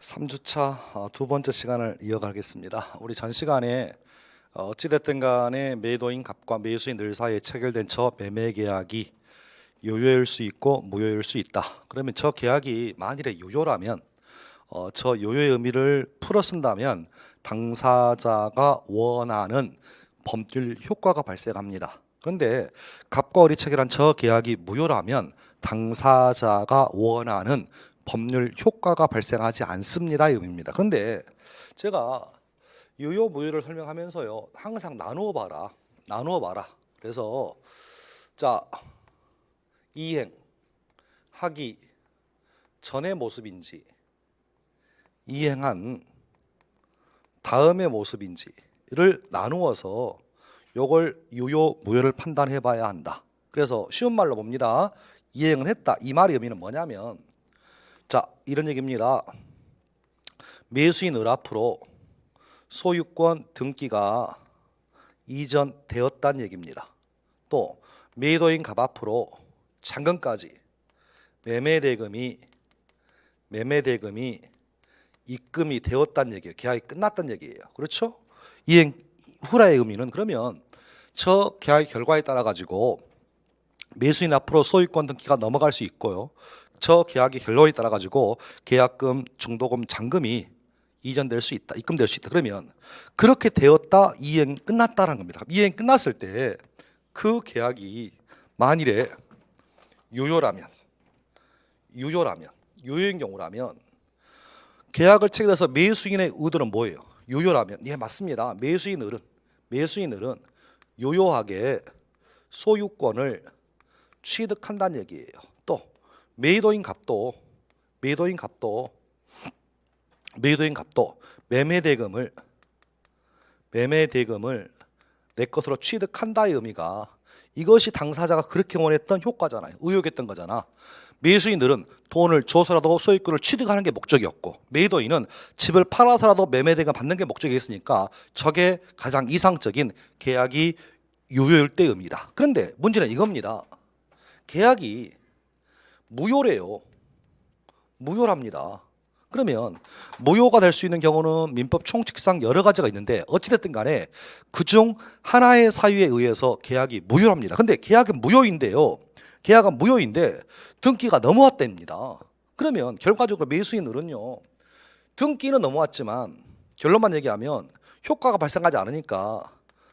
3주차 두 번째 시간을 이어가겠습니다. 우리 전 시간에 어찌됐든 간에 매도인 값과 매수인 을 사이에 체결된 저 매매 계약이 유효일 수 있고 무효일 수 있다. 그러면 저 계약이 만일에 유효라면 저 유효의 의미를 풀어 쓴다면 당사자가 원하는 법률 효과가 발생합니다. 그런데 값과 을이 체결한 저 계약이 무효라면 당사자가 원하는 법률 효과가 발생하지 않습니다. 이 의미입니다. 그런데 제가 유효 무효를 설명하면서요 항상 나누어 봐라. 그래서 자 이행하기 전의 모습인지 이행한 다음의 모습인지를 나누어서 요걸 유효 무효를 판단해 봐야 한다. 그래서 쉬운 말로 봅니다. 이행은 했다. 이 말의 의미는 뭐냐면 자 이런 얘기입니다. 매수인 을 앞으로 소유권 등기가 이전되었다는 얘기입니다. 또 매도인 갑 앞으로 잔금까지 매매대금이 입금이 되었다는 얘기예요. 계약이 끝났다는 얘기예요. 그렇죠? 이행 후라의 의미는 그러면 저 계약의 결과에 따라 가지고 매수인 앞으로 소유권 등기가 넘어갈 수 있고요. 저 계약의 결론에 따라 가지고 계약금, 중도금, 잔금이 이전될 수 있다. 입금될 수 있다. 그러면 그렇게 되었다. 이행 끝났다라는 겁니다. 이행 끝났을 때 그 계약이 만일에 유효인 경우라면 계약을 체결해서 매수인의 의도는 뭐예요? 유효라면 예 맞습니다. 매수인 을은 유효하게 소유권을 취득한다는 얘기예요. 또 매도인 갑도 매매대금을 내 것으로 취득한다의 의미가 이것이 당사자가 그렇게 원했던 효과잖아요. 의욕했던 거잖아. 매수인들은 돈을 줘서라도 소유권을 취득하는 게 목적이었고 매도인은 집을 팔아서라도 매매대금 받는 게 목적이었으니까 저게 가장 이상적인 계약이 유효일 때 의미다. 그런데 문제는 이겁니다. 계약이 무효랍니다. 그러면 무효가 될 수 있는 경우는 민법 총칙상 여러 가지가 있는데 어찌됐든 간에 그중 하나의 사유에 의해서 계약이 무효랍니다. 근데 계약은 무효인데 등기가 넘어왔답니다. 그러면 결과적으로 매수인을은요 등기는 넘어왔지만 결론만 얘기하면 효과가 발생하지 않으니까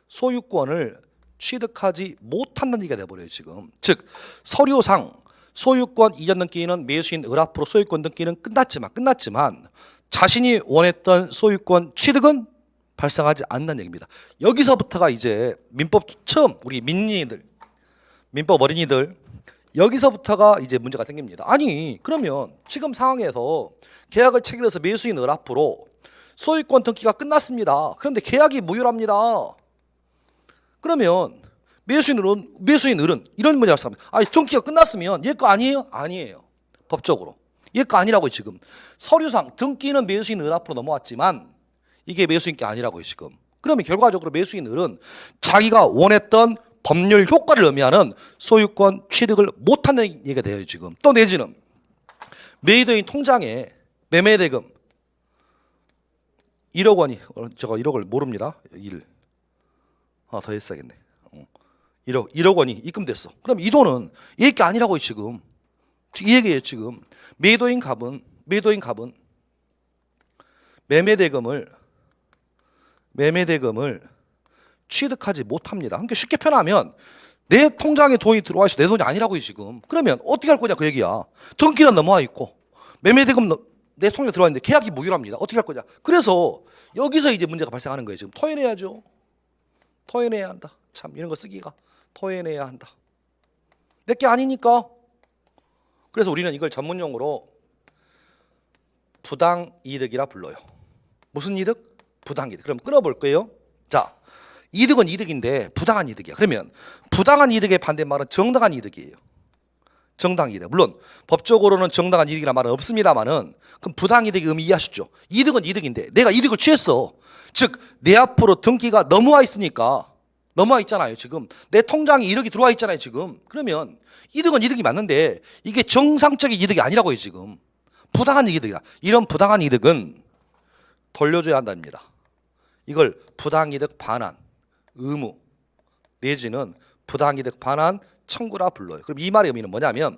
소유권을 취득하지 못한다는 얘기가 돼버려요. 지금 즉 서류상 소유권 이전 등기는 매수인 을 앞으로 소유권 등기는 끝났지만 자신이 원했던 소유권 취득은 발생하지 않는 얘기입니다. 여기서부터가 이제 민법 처음 우리 민법 어린이들 여기서부터가 이제 문제가 생깁니다. 아니 그러면 지금 상황에서 계약을 체결해서 매수인 을 앞으로 소유권 등기가 끝났습니다. 그런데 계약이 무효랍니다. 그러면 매수인 을은 이런 문제가 있습니다. 아니 등기가 끝났으면 얘 거 아니에요? 아니에요. 법적으로 얘 거 아니라고요. 지금 서류상 등기는 매수인 을 앞으로 넘어왔지만 이게 매수인 게 아니라고요. 지금 그러면 결과적으로 매수인 을은 자기가 원했던 법률 효과를 의미하는 소유권 취득을 못하는 얘기가 돼요. 지금 또 내지는 매도인 통장에 매매대금 1억 원이 제가 1억을 모릅니다. 1 하나 더 했어야겠네. 1억 원이 입금됐어. 그럼 이 돈은 얘기 아니라고요. 지금 이 얘기예요. 지금 매도인 갑은 매매대금을 취득하지 못합니다. 그러니까 쉽게 표현하면 내 통장에 돈이 들어와 있어. 내 돈이 아니라고요. 지금 그러면 어떻게 할 거냐 그 얘기야. 등기는 넘어와 있고 매매대금 내 통장에 들어와 있는데 계약이 무효랍니다. 어떻게 할 거냐. 그래서 여기서 이제 문제가 발생하는 거예요. 지금 토해내야죠. 토해내야 한다. 참 이런 거 쓰기가 토해내야 한다. 내게 아니니까. 그래서 우리는 이걸 전문용어로 부당이득이라 불러요. 무슨 이득? 부당이득. 그럼 끊어볼 거예요. 자, 이득은 이득인데 부당한 이득이야. 그러면 부당한 이득의 반대말은 정당한 이득이에요. 정당이득. 물론 법적으로는 정당한 이득이라는 말은 없습니다만은 그럼 부당이득의 의미 이해하시죠? 이득은 이득인데 내가 이득을 취했어. 즉 내 앞으로 등기가 넘어와 있으니까 넘어와 있잖아요. 지금 내 통장에 1억이 들어와 있잖아요. 지금 그러면 이득은 이득이 맞는데 이게 정상적인 이득이 아니라고요. 지금 부당한 이득이다. 이런 부당한 이득은 돌려줘야 한답니다. 이걸 부당이득 반환 의무 내지는 부당이득 반환 청구라 불러요. 그럼 이 말의 의미는 뭐냐면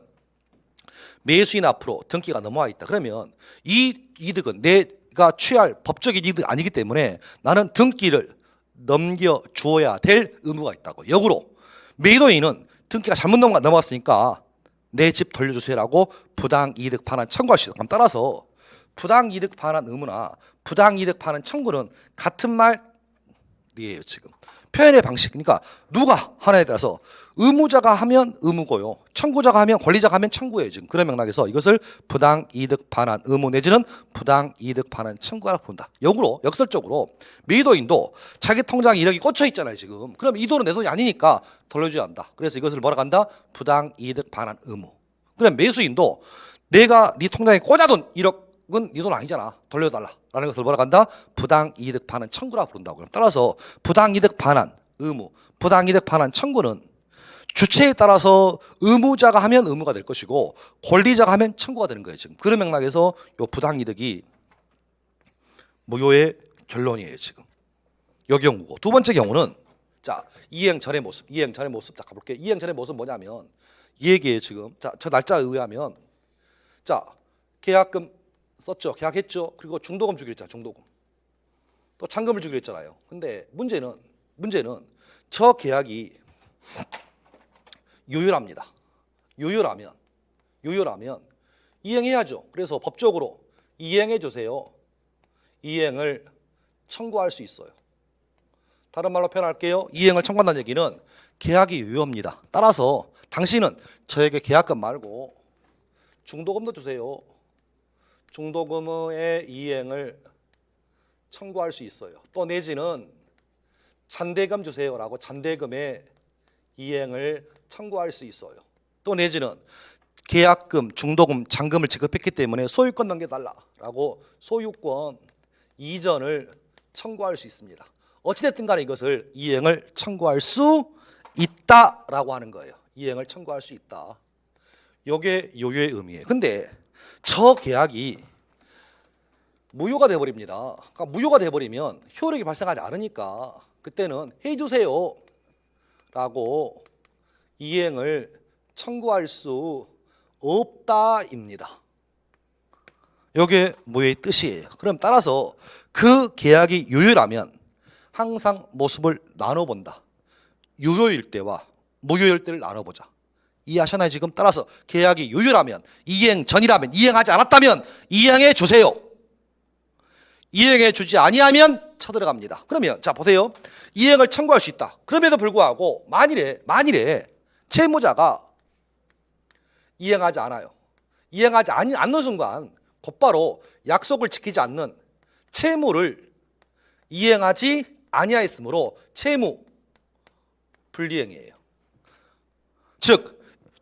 매수인 앞으로 등기가 넘어와 있다. 그러면 이 이득은 내가 취할 법적인 이득 아니기 때문에 나는 등기를 넘겨주어야 될 의무가 있다고. 역으로 매도인은 등기가 잘못 넘어왔으니까 내 집 돌려주세요라고 부당이득 반환 청구할 수 있다. 그럼 따라서 부당이득 반환 의무나 부당이득 반환 청구는 같은 말이에요. 지금 표현의 방식, 그러니까 누가 하나에 따라서 의무자가 하면 의무고요, 청구자가 하면 권리자가 하면 청구예요. 지금 그런 맥락에서 이것을 부당이득 반환 의무 내지는 부당이득 반환 청구라고 본다. 역으로 역설적으로 매도인도 자기 통장에 이득이 꽂혀 있잖아요. 지금 그럼 이 돈은 내 돈이 아니니까 돌려줘야 한다. 그래서 이것을 뭐라고 한다? 부당이득 반환 의무. 그럼 매수인도 내가 네 통장에 꽂아둔 1억은 네 돈 아니잖아, 돌려달라 라는 것을 뭐라고 한다? 부당이득 반환 청구라고 부른다고. 그럼 따라서 부당이득 반환 의무, 부당이득 반환 청구는 주체에 따라서 의무자가 하면 의무가 될 것이고 권리자가 하면 청구가 되는 거예요. 지금 그런 맥락에서 요 부당이득이 무효의 결론이에요. 지금 요 경우고, 두 번째 경우는 자 이행 전의 모습, 이행 전의 모습. 자 가볼게요. 이행 전의 모습 뭐냐면 이 얘기예요. 지금 자 저 날짜에 의하면 자 계약금 썼죠, 계약했죠. 그리고 중도금 주기로 했잖아, 중도금. 또 잔금을 주기로 했잖아요. 근데 문제는 저 계약이 유효랍니다. 유효라면 이행해야죠. 그래서 법적으로 이행해 주세요, 이행을 청구할 수 있어요. 다른 말로 표현할게요. 이행을 청구한다는 얘기는 계약이 유효입니다. 따라서 당신은 저에게 계약금 말고 중도금도 주세요, 중도금의 이행을 청구할 수 있어요. 또 내지는 잔대금 주세요라고 잔대금의 이행을 청구할 수 있어요. 또 내지는 계약금, 중도금, 잔금을 지급했기 때문에 소유권 넘겨달라라고 소유권 이전을 청구할 수 있습니다. 어찌됐든 간에 이것을 이행을 청구할 수 있다라고 하는 거예요. 이행을 청구할 수 있다. 이게 요요의 의미예요. 근데 저 계약이 무효가 돼버립니다. 그러니까 무효가 돼버리면 효력이 발생하지 않으니까 그때는 해주세요 라고 이행을 청구할 수 없다입니다. 이게 무효의 뜻이에요. 그럼 따라서 그 계약이 유효라면 항상 모습을 나눠본다. 유효일 때와 무효일 때를 나눠보자. 이해하셨나요? 지금 따라서 계약이 유효라면, 이행 전이라면, 이행하지 않았다면 이행해 주세요, 이행해 주지 아니하면 쳐들어갑니다. 그러면 자 보세요. 이행을 청구할 수 있다. 그럼에도 불구하고 만일에 채무자가 이행하지 않아요. 이행하지 않는 순간 곧바로 약속을 지키지 않는 채무를 이행하지 아니하였으므로 채무 불이행이에요. 즉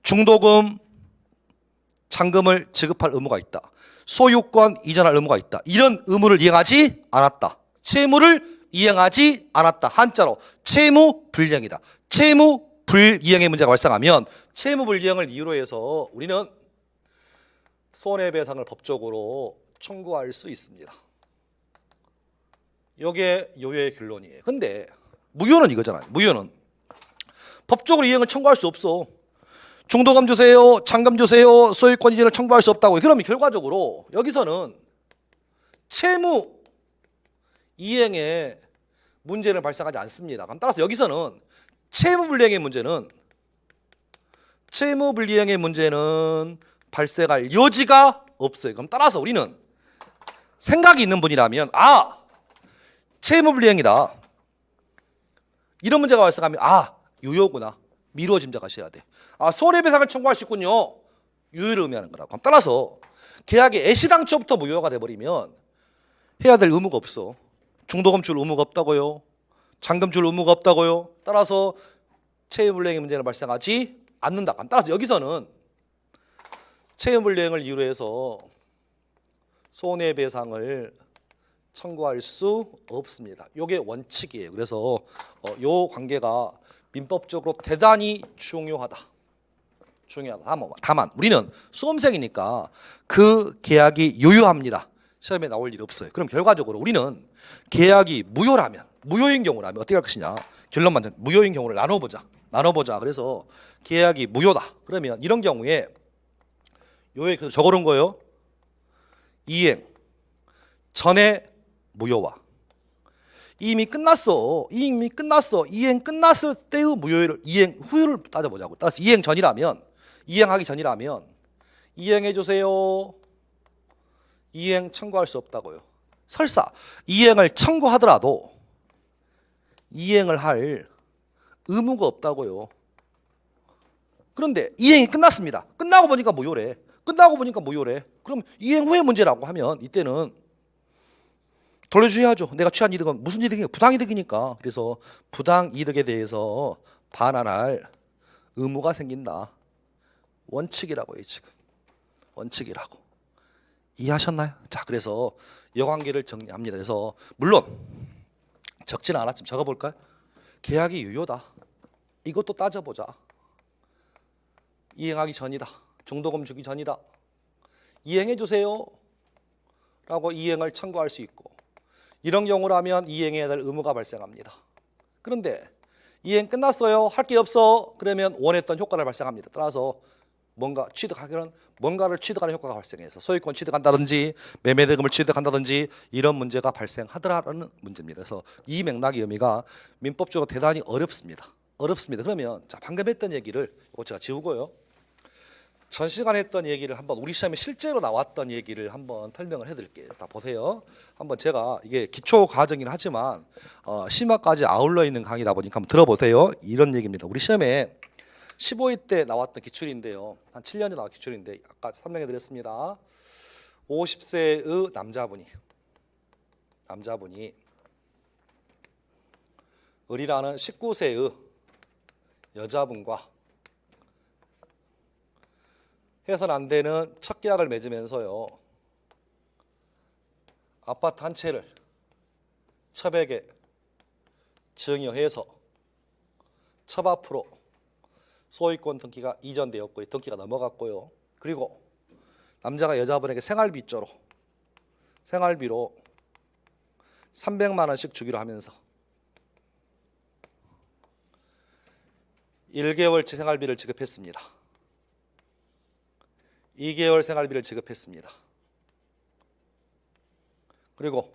중도금, 잔금을 지급할 의무가 있다, 소유권 이전할 의무가 있다. 이런 의무를 이행하지 않았다. 채무를 이행하지 않았다. 한자로 채무 불이행이다. 채무 불이행의 문제가 발생하면 채무 불이행을 이유로 해서 우리는 손해배상을 법적으로 청구할 수 있습니다. 이게 요요의 결론이에요. 근데 무효는 이거잖아요. 무효는 법적으로 이행을 청구할 수 없어. 중도금 주세요, 잔금 주세요, 소유권 이전을 청구할 수 없다고. 그러면 결과적으로 여기서는 채무 이행에 문제는 발생하지 않습니다. 그럼 따라서 여기서는 채무 불이행의 문제는 발생할 여지가 없어요. 그럼 따라서 우리는 생각이 있는 분이라면 채무 불이행이다, 이런 문제가 발생하면 유효구나, 미루어 짐작하셔야 돼. 손해배상을 청구할 수 있군요. 유효를 의미하는 거라고. 그럼 따라서 계약이 애시당초부터 무효가 돼버리면 해야 될 의무가 없어. 중도금 줄 의무가 없다고요, 잔금 줄 의무가 없다고요. 따라서 채무불이행의 문제는 발생하지 않는다. 따라서 여기서는 채무불이행을 이유로 해서 손해배상을 청구할 수 없습니다. 이게 원칙이에요. 그래서 이 관계가 민법적으로 대단히 중요하다. 중요하다. 다만 우리는 수험생이니까 그 계약이 유효합니다. 시험에 나올 일 없어요. 그럼 결과적으로 우리는 계약이 무효인 경우라면 어떻게 할 것이냐. 결론만 무효인 경우를 나눠보자. 그래서 계약이 무효다. 그러면 이런 경우에 요에 적어놓은 거예요. 이행 전에 무효와 이행 끝났을 때의 무효를 이행 후를 따져보자고. 따라서 이행하기 전이라면 이행해 주세요. 이행 청구할 수 없다고요. 설사 이행을 청구하더라도 이행을 할 의무가 없다고요. 그런데 이행이 끝났습니다. 끝나고 보니까 무효래. 그럼 이행 후의 문제라고 하면 이때는 돌려줘야죠. 내가 취한 이득은 무슨 이득이냐? 부당이득이니까. 그래서 부당이득에 대해서 반환할 의무가 생긴다. 원칙이라고요. 지금 원칙이라고. 이해하셨나요? 자, 그래서 여관계를 정리합니다. 그래서 물론 적지는 않았지만 적어볼까요? 계약이 유효다. 이것도 따져보자. 이행하기 전이다. 중도금 주기 전이다. 이행해 주세요 라고 이행을 청구할 수 있고, 이런 경우라면 이행해야 될 의무가 발생합니다. 그런데 이행 끝났어요. 할 게 없어. 그러면 원했던 효과를 발생합니다. 따라서 뭔가를 취득하는 효과가 발생해서 소유권 취득한다든지 매매대금을 취득한다든지 이런 문제가 발생하더라는 문제입니다. 그래서 이 맥락의 의미가 민법적으로 대단히 어렵습니다. 그러면 자, 방금 했던 얘기를 이거 제가 지우고요. 전 시간에 했던 얘기를 한번 우리 시험에 실제로 나왔던 얘기를 한번 설명을 해드릴게요. 다 보세요. 한번 제가 이게 기초 과정이긴 하지만 심화까지 아울러 있는 강의다 보니까 한번 들어보세요. 이런 얘기입니다. 우리 시험에 15회 때 나왔던 기출인데요. 한 7년에 나온 기출인데 아까 설명해 드렸습니다. 50세의 남자분이 을이라는 19세의 여자분과 해서는 안 되는 첫 계약을 맺으면서요. 아파트 한 채를 첩에게 증여해서 첩 앞으로 소유권 등기가 이전되었고요. 등기가 넘어갔고요. 그리고 남자가 여자분에게 생활비로 300만 원씩 주기로 하면서 1개월치 생활비를 지급했습니다. 2개월 생활비를 지급했습니다. 그리고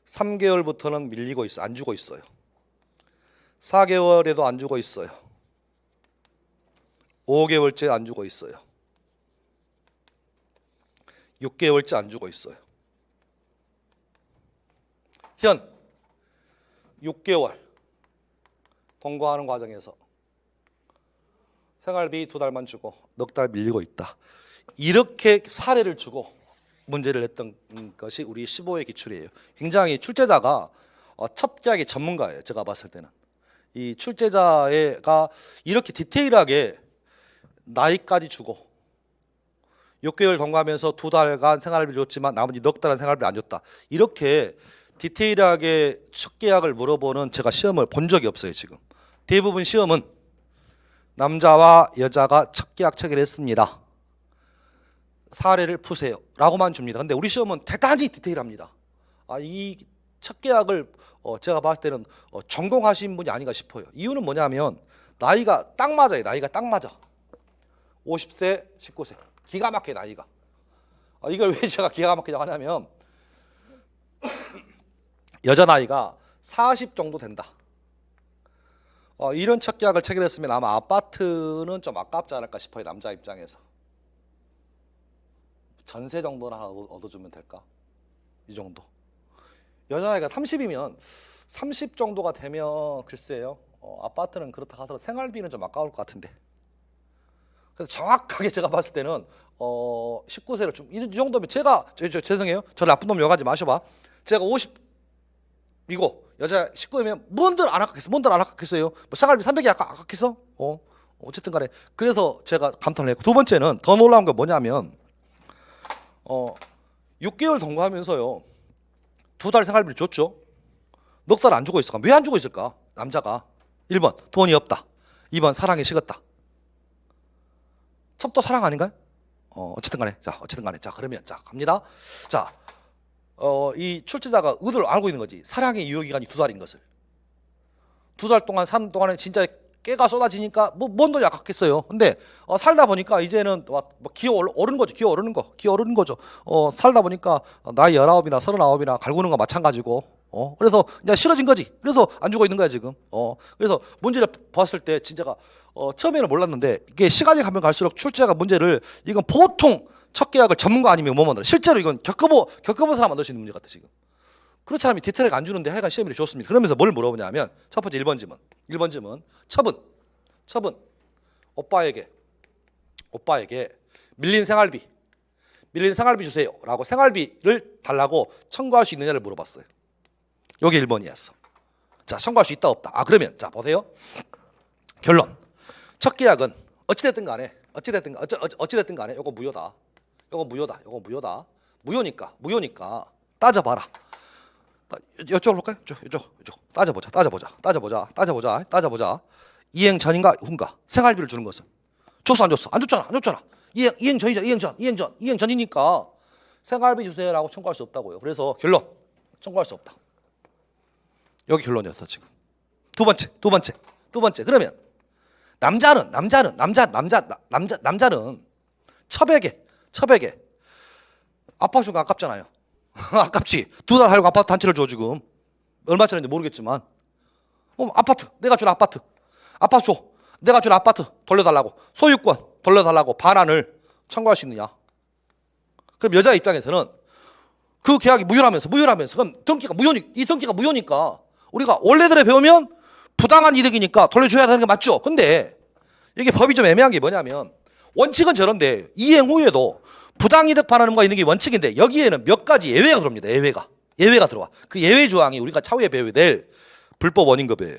3개월부터는 밀리고 있어요. 안 주고 있어요. 4개월에도 안 주고 있어요. 5개월째 안 주고 있어요. 6개월째 안 주고 있어요. 현 6개월 통과하는 과정에서 생활비 2달만 주고 넉 달 밀리고 있다. 이렇게 사례를 주고 문제를 냈던 것이 우리 15회 기출이에요. 굉장히 출제자가 첩계약의 전문가예요. 제가 봤을 때는 이 출제자가 이렇게 디테일하게 나이까지 주고 6개월 통과하면서 2달간 생활비를 줬지만 나머지 넉 달은 생활비 안 줬다. 이렇게 디테일하게 첫 계약을 물어보는 제가 시험을 본 적이 없어요. 지금 대부분 시험은 남자와 여자가 첫 계약 체결했습니다. 사례를 푸세요 라고만 줍니다. 근데 우리 시험은 대단히 디테일합니다. 이 첫 계약을 제가 봤을 때는 전공하신 분이 아닌가 싶어요. 이유는 뭐냐면 나이가 딱 맞아요. 50세, 19세. 기가 막혀요. 나이가. 이걸 왜 제가 기가 막히냐고 하냐면 여자 나이가 40 정도 된다. 이런 첫 계약을 체결했으면 아마 아파트는 좀 아깝지 않을까 싶어요. 남자 입장에서. 전세 정도나 얻어주면 될까? 이 정도. 여자 나이가 30이면 30 정도가 되면 글쎄요. 아파트는 그렇다 하더라도 생활비는 좀 아까울 것 같은데. 그래서 정확하게 제가 봤을 때는 19세를 좀 이 정도면 제가 죄송해요. 저를 나쁜 놈 욕하지 마셔봐. 제가 50이고 여자 19이면 뭔들 안 아깝겠어요. 뭐 생활비 300이 아깝겠어? 어쨌든 간에 그래서 제가 감탄을 했고, 두 번째는 더 놀라운 게 뭐냐면 6개월 통과하면서요 2달 생활비를 줬죠. 넉 달 안 주고 있을까? 왜 안 주고 있을까? 남자가 1번 돈이 없다, 2번 사랑에 식었다. 첩도 사랑 아닌가요? 어쨌든 간에. 자, 어쨌든 간에. 자, 그러면 자, 갑니다. 자, 이 출제자가 의도를 알고 있는 거지. 사랑의 유효기간이 2달인 것을. 2달 동안 사는 동안에 진짜 깨가 쏟아지니까 뭔 돈이 아깝겠어요. 근데 살다 보니까 이제는 뭐 기어 오르는 거죠. 기어 오르는 거죠. 살다 보니까 나이 19이나 39이나 갈구는 거 마찬가지고. 그래서 이제 싫어진 거지. 그래서 안 주고 있는 거야 지금. 그래서 문제를 봤을 때 진짜가 처음에는 몰랐는데 이게 시간이 가면 갈수록 출제자가 문제를 이건 보통 첫 계약을 전문가 아니면 뭐 만들어. 실제로 이건 겪어본 사람 만들 수 있는 문제 같아 지금. 그렇지 않으면 디테일하게 안 주는데 하여간 시험일이 좋습니다. 그러면서 뭘 물어보냐면 첫 번째 1번 질문 처분 오빠에게 밀린 생활비 주세요 라고 생활비를 달라고 청구할 수 있느냐를 물어봤어요. 여기 1번이었어. 자, 청구할 수 있다 없다. 그러면 자 보세요. 결론. 첫 계약은 어찌됐든 간에 요거 무효다. 무효니까 따져봐라. 이쪽으로 볼까요? 이쪽. 따져보자. 이행 전인가 후인가? 생활비를 주는 것은 줬어 안 줬어? 안 줬잖아. 이행 전이니까 생활비 주세요라고 청구할 수 없다고요. 그래서 결론 청구할 수 없다. 여기 결론이었어 지금. 두 번째. 그러면 남자는 첩에게 아파트 주가 아깝잖아요. 아깝지. 2달 살고 아파트 한 채를 줘 지금. 얼마짜리인지 모르겠지만. 아파트 내가 준 아파트 줘. 내가 준 아파트 돌려달라고. 소유권 돌려달라고 반환을 청구할 수 있느냐. 그럼 여자 입장에서는 그 계약이 무효라면서 그럼 이 등기가 무효니까 우리가 원래대로 배우면 부당한 이득이니까 돌려줘야 되는 게 맞죠. 근데 이게 법이 좀 애매한 게 뭐냐면 원칙은 저런데 이행 후에도 부당이득 반환과 있는 게 원칙인데 여기에는 몇 가지 예외가 들어옵니다. 예외가 들어와. 그 예외 조항이 우리가 차후에 배워야 될 불법 원인급여예요.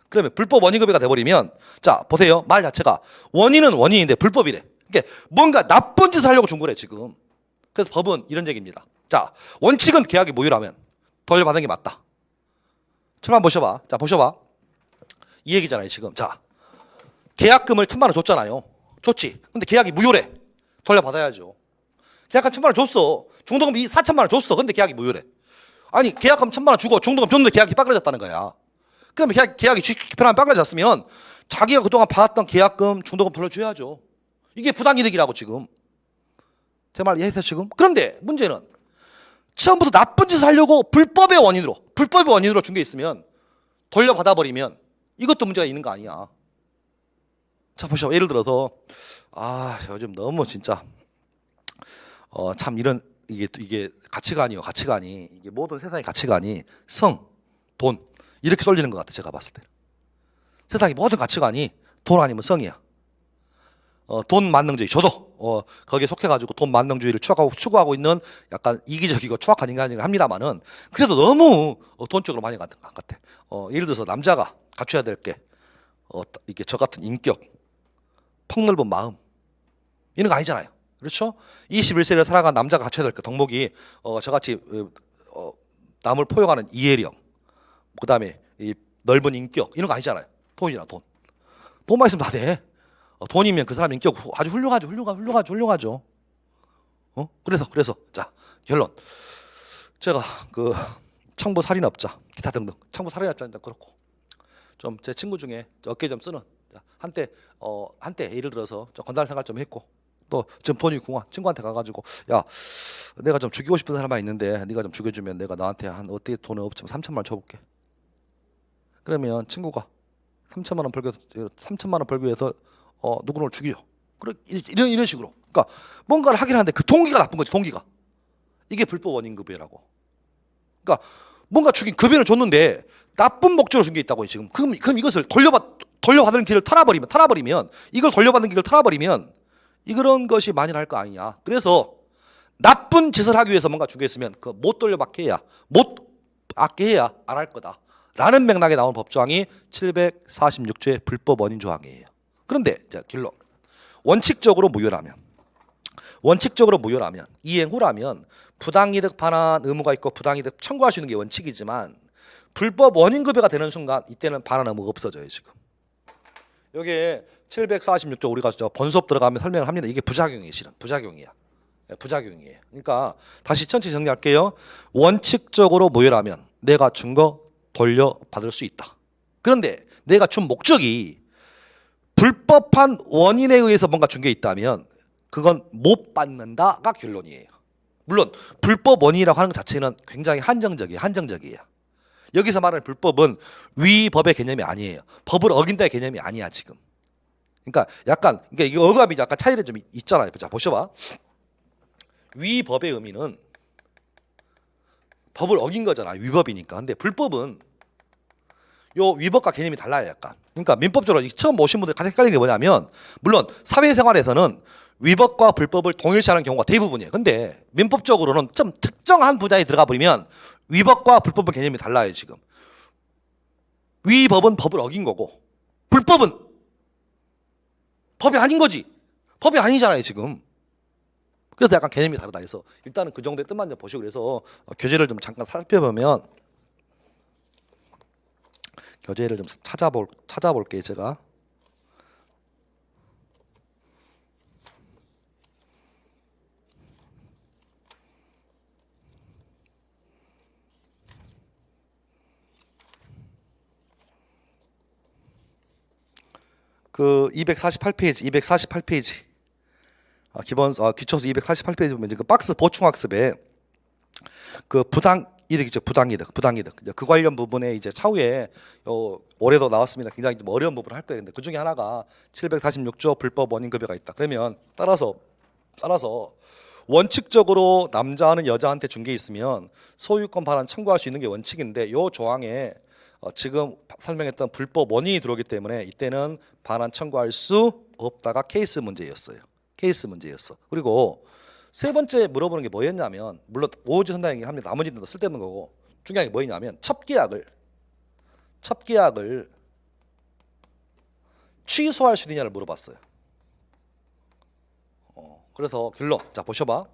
그러면 불법 원인급여가 돼버리면 자 보세요. 말 자체가 원인은 원인인데 불법이래. 그러니까 뭔가 나쁜 짓을 하려고 준 거래 지금. 그래서 법은 이런 얘기입니다. 자 원칙은 계약이 무효라면 돌려받는 게 맞다. 한번 보셔봐. 자 보셔봐. 이 얘기잖아요 지금. 자 계약금을 1,000만 원 줬잖아요. 줬지. 근데 계약이 무효래. 돌려받아야죠. 계약금 1,000만 원 줬어. 중도금 4,000만 원 줬어. 근데 계약이 무효래. 아니 계약금 1,000만 원 주고 중도금 줬는데 계약이 빠그러졌다는 거야. 그러면 계약이 주식편하면 빠그러졌으면 자기가 그동안 받았던 계약금 중도금 돌려줘야죠. 이게 부당이득이라고 지금. 제 말 이해했어요 지금? 그런데 문제는 처음부터 나쁜 짓을 하려고 불법의 원인으로 준 게 있으면 돌려받아버리면 이것도 문제가 있는 거 아니야. 자 보시죠. 예를 들어서 요즘 너무 진짜 참 이런 이게 가치관이 이게 모든 세상의 가치관이 성, 돈 이렇게 쏠리는 것 같아. 제가 봤을 때 세상의 모든 가치관이 돈 아니면 성이야. 돈 만능주의 저도 거기에 속해가지고 돈 만능주의를 추구하고 있는 약간 이기적이고 추악한 인간이긴 합니다만은 그래도 너무 돈 쪽으로 많이 가는 것 같아. 예를 들어서 남자가 갖춰야 될 게 이게 저 같은 인격, 폭넓은 마음 이런 거 아니잖아요. 그렇죠? 21세기를 살아간 남자가 갖춰야 될 게 덕목이 저같이 남을 포용하는 이해력, 그다음에 이 넓은 인격 이런 거 아니잖아요. 돈이잖아 돈. 돈만 있으면 다 돼. 돈이면 그 사람 인격 아주 훌륭하죠. 그래서 자 결론. 제가 그 청부 살인업자 기타 등등 청부 살인업자인데 그렇고 좀 제 친구 중에 어깨 좀 쓰는 한때 예를 들어서 좀 건달 생활 좀 했고 또 지금 돈이 궁한 친구한테 가가지고 야 내가 좀 죽이고 싶은 사람이 있는데 네가 좀 죽여주면 내가 너한테 한 어떻게 돈은 없지만 3,000만 원 줘볼게. 그러면 친구가 3,000만 원 벌기 위해서 누구를 죽여. 이런 식으로. 그러니까 뭔가를 하긴 하는데 그 동기가 나쁜 거지. 동기가. 이게 불법 원인급여라고. 그러니까 뭔가 죽인 급여를 줬는데 나쁜 목적으로 준 게 있다고요 지금. 그럼 이것을 돌려받는 길을 타나버리면 이걸 돌려받는 길을 타나버리면 이런 것이 만연할 거 아니냐. 그래서 나쁜 짓을 하기 위해서 뭔가 주겠으면 그 못 돌려받게 해야 안 할 거다. 라는 맥락에 나온 법조항이 746조의 불법 원인 조항이에요. 그런데 자 결론. 원칙적으로 무효라면 이행 후라면 부당이득 반환 의무가 있고 부당이득 청구할 수 있는 게 원칙이지만 불법 원인급여가 되는 순간 이때는 반환 의무가 없어져요 지금. 여기에 746조 우리가 저 본수업 들어가면 설명을 합니다. 이게 부작용이에요. 실은 부작용이야. 부작용이에요. 그러니까 다시 천천히 정리할게요. 원칙적으로 무효라면 내가 준 거 돌려받을 수 있다. 그런데 내가 준 목적이 불법한 원인에 의해서 뭔가 준 게 있다면 그건 못 받는다가 결론이에요. 물론 불법 원인이라고 하는 것 자체는 굉장히 한정적이에요. 여기서 말하는 불법은 위법의 개념이 아니에요. 법을 어긴다의 개념이 아니야 지금. 그러니까 약간 이게 어감이 약간 차이가 좀 있잖아요. 자 보셔봐. 위법의 의미는 법을 어긴 거잖아. 위법이니까. 근데 불법은 요 위법과 개념이 달라요. 약간. 그러니까 민법적으로 처음 오신 분들 가장 헷갈리는 게 뭐냐면 물론 사회생활에서는 위법과 불법을 동일시하는 경우가 대부분이에요. 근데 민법적으로는 좀 특정한 분야에 들어가 버리면 위법과 불법의 개념이 달라요. 지금. 위법은 법을 어긴 거고 불법은 법이 아닌 거지. 법이 아니잖아요. 지금. 그래서 약간 개념이 다르다 해서 일단은 그 정도의 뜻만 좀 보시고 그래서 교재를 좀 잠깐 살펴보면 교재를 좀 찾아볼게요. 제가. 그 248페이지 기초서 248페이지 보면 이제 그 박스 보충학습에 그 부당이득 이제 그 관련 부분에 이제 차후에 올해도 나왔습니다. 굉장히 좀 어려운 부분을 할 거예요. 근데 그 중에 하나가 746조 불법 원인 급여가 있다. 그러면 따라서 원칙적으로 남자는 여자한테 준 게 있으면 소유권 반환 청구할 수 있는 게 원칙인데 요 조항에 지금 설명했던 불법 원인이 들어오기 때문에 이때는 반환 청구할 수 없다가 케이스 문제였어요. 그리고 세 번째 물어보는 게 뭐였냐면 물론 오지 선당이 합니다. 나머지는 쓸데없는 거고 중요한 게 뭐였냐면 첩계약을 취소할 수 있느냐를 물어봤어요. 그래서 결론 자 보셔봐.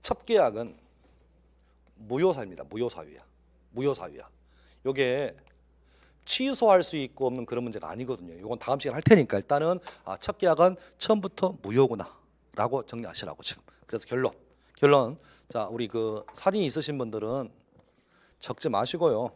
첩계약은 무효사입니다. 무효사유야. 요게 취소할 수 있고 없는 그런 문제가 아니거든요. 이건 다음 시간에 할 테니까 일단은 첩계약은 처음부터 무효구나라고 정리하시라고 지금. 그래서 결론. 자 우리 그 사진이 있으신 분들은 적지 마시고